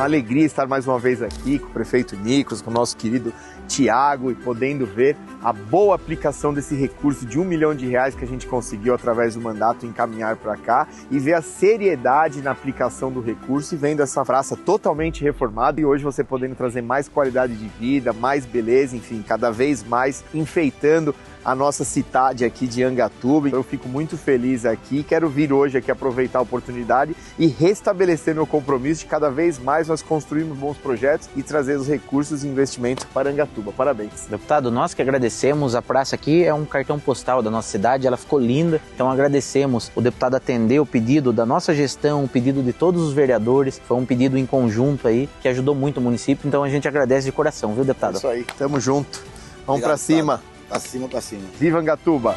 alegria estar mais uma vez aqui com o prefeito Nicos, com o nosso querido Tiago, e podendo ver a boa aplicação desse recurso de R$1 milhão que a gente conseguiu através do mandato encaminhar para cá, e ver a seriedade na aplicação do recurso e vendo essa praça totalmente reformada, e hoje você podendo trazer mais qualidade de vida, mais beleza, enfim, cada vez mais enfeitando a nossa cidade aqui de Angatuba. Eu fico muito feliz aqui, quero vir hoje aqui aproveitar a oportunidade e restabelecer meu compromisso de cada vez mais nós construirmos bons projetos e trazer os recursos e investimentos para Angatuba. Parabéns. Deputado, nós que agradecemos, a praça aqui é um cartão postal da nossa cidade, ela ficou linda, então agradecemos o deputado atender o pedido da nossa gestão, o pedido de todos os vereadores, foi um pedido em conjunto aí, que ajudou muito o município, então a gente agradece de coração, viu, deputado? É isso aí, tamo junto. Vamos Obrigado, pra cima. Pra cima, pra cima. Viva Angatuba!